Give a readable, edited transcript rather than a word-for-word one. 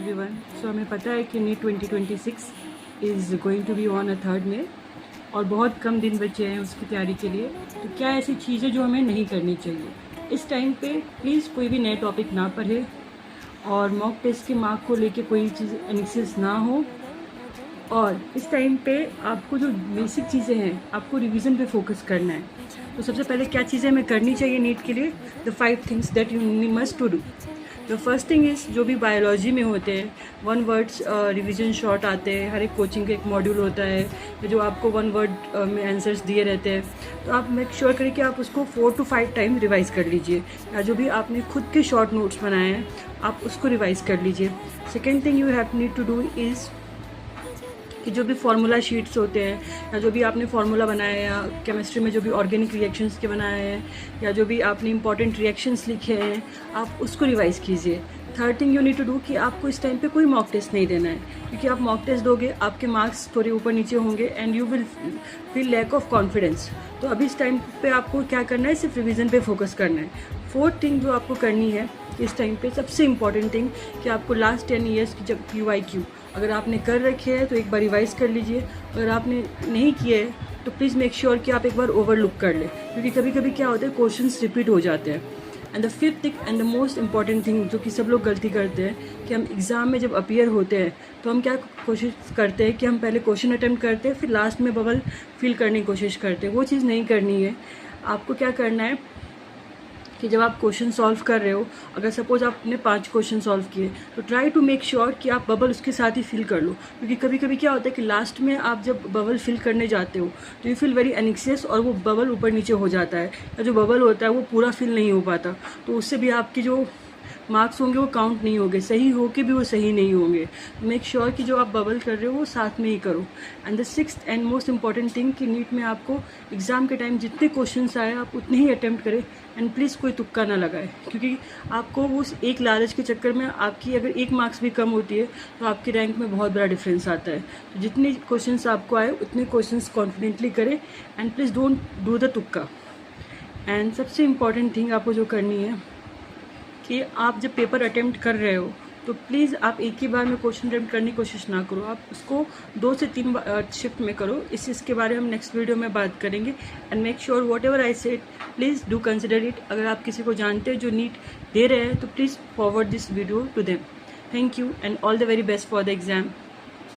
Everyone. सो हमें पता है कि NEET 2026 is going to be on 3 May और बहुत कम दिन बचे हैं उसकी तैयारी के लिए। तो क्या ऐसी चीज़ें जो हमें नहीं करनी चाहिए इस टाइम पे? प्लीज़ कोई भी नए टॉपिक ना पढ़े और मॉक टेस्ट के मार्क को लेके कोई चीज़ एनालिसिस ना हो। और इस टाइम पे आपको जो बेसिक चीज़ें हैं आपको रिवीजन पे फोकस करना है। तो सबसे पहले क्या चीज़ें हमें करनी चाहिए नीट के लिए? The 5 things that you must to do. The first thing is जो भी बायोलॉजी में होते हैं 1 वर्ड्स रिवीजन शॉर्ट आते हैं। हर एक कोचिंग का एक मॉड्यूल होता है जो आपको 1 वर्ड में आंसर्स दिए रहते हैं। तो आप मेक श्योर करें कि आप उसको 4 to 5 टाइम रिवाइज़ कर लीजिए, या जो भी आपने खुद के शॉर्ट नोट्स बनाए हैं आप उसको रिवाइज़ कर लीजिए। Second thing you have need to do is कि जो भी फार्मूला शीट्स होते हैं या जो भी आपने फार्मूला बनाया है या केमिस्ट्री में जो भी ऑर्गेनिक रिएक्शंस के बनाए हैं या जो भी आपने इंपॉर्टेंट रिएक्शंस लिखे हैं आप उसको रिवाइज़ कीजिए। Third thing you need to do कि आपको इस टाइम पे कोई मॉक टेस्ट नहीं देना है, क्योंकि आप मॉक टेस्ट दोगे आपके मार्क्स थोड़े ऊपर नीचे होंगे and you will feel lack of confidence. तो अभी इस टाइम पे आपको क्या करना है, सिर्फ रिवीजन पे फोकस करना है। फोर्थ थिंग जो आपको करनी है इस टाइम पे, सबसे इम्पॉर्टेंट थिंग कि आपको लास्ट 10 ईयर्स की जब QIQ अगर आपने कर रखे है तो एक बार रिवाइज़ कर लीजिए। अगर आपने नहीं किए तो प्लीज़ मेक श्योर कि आप एक बार ओवरलुक कर लें, क्योंकि कभी कभी क्या होता है क्वेश्चंस रिपीट हो जाते हैं। And the fifth thing and the most important thing जो कि सब लोग गलती करते हैं कि हम एग्ज़ाम में जब अपीयर होते हैं तो हम क्या कोशिश करते हैं कि हम पहले क्वेश्चन अटैम्प्ट करते हैं फिर लास्ट में बबल फिल करने की कोशिश करते हैं। वो चीज़ नहीं करनी है। आपको क्या करना है कि जब आप क्वेश्चन सॉल्व कर रहे हो, अगर सपोज आपने 5 क्वेश्चन सॉल्व किए तो ट्राई टू मेक श्योर कि आप बबल उसके साथ ही फिल कर लो, क्योंकि कभी कभी क्या होता है कि लास्ट में आप जब बबल फिल करने जाते हो तो यू फील वेरी एंग्जियस और वो बबल ऊपर नीचे हो जाता है या जो बबल होता है वो पूरा फिल नहीं हो पाता, तो उससे भी आपकी जो मार्क्स होंगे वो काउंट नहीं होंगे, सही हो के भी वो सही नहीं होंगे। मेक श्योर कि जो आप बबल कर रहे हो वो साथ में ही करो। And the sixth and most important thing कि नीट में आपको एग्ज़ाम के टाइम जितने क्वेश्चंस आए आप उतने ही अटैम्प्ट करें एंड प्लीज़ कोई तुक्का ना लगाए, क्योंकि आपको उस एक लालच के चक्कर में आपकी अगर 1 मार्क्स भी कम होती है तो आपकी रैंक में बहुत बड़ा डिफरेंस आता है। तो जितने क्वेश्चंस आपको आए उतने क्वेश्चंस कॉन्फिडेंटली करें and please don't do the तुक्का। एंड सबसे इम्पॉर्टेंट थिंग आपको जो करनी है कि आप जब पेपर अटेम्प्ट कर रहे हो तो प्लीज़ आप एक ही बार में क्वेश्चन अटेम्प्ट करने की कोशिश ना करो, आप उसको 2 से 3 शिफ्ट में करो। इसके बारे में हम नेक्स्ट वीडियो में बात करेंगे। And make sure what ever I said please do consider it. अगर आप किसी को जानते हो जो नीट दे रहे हैं तो please forward this video to them. Thank you and all the very best for the exam.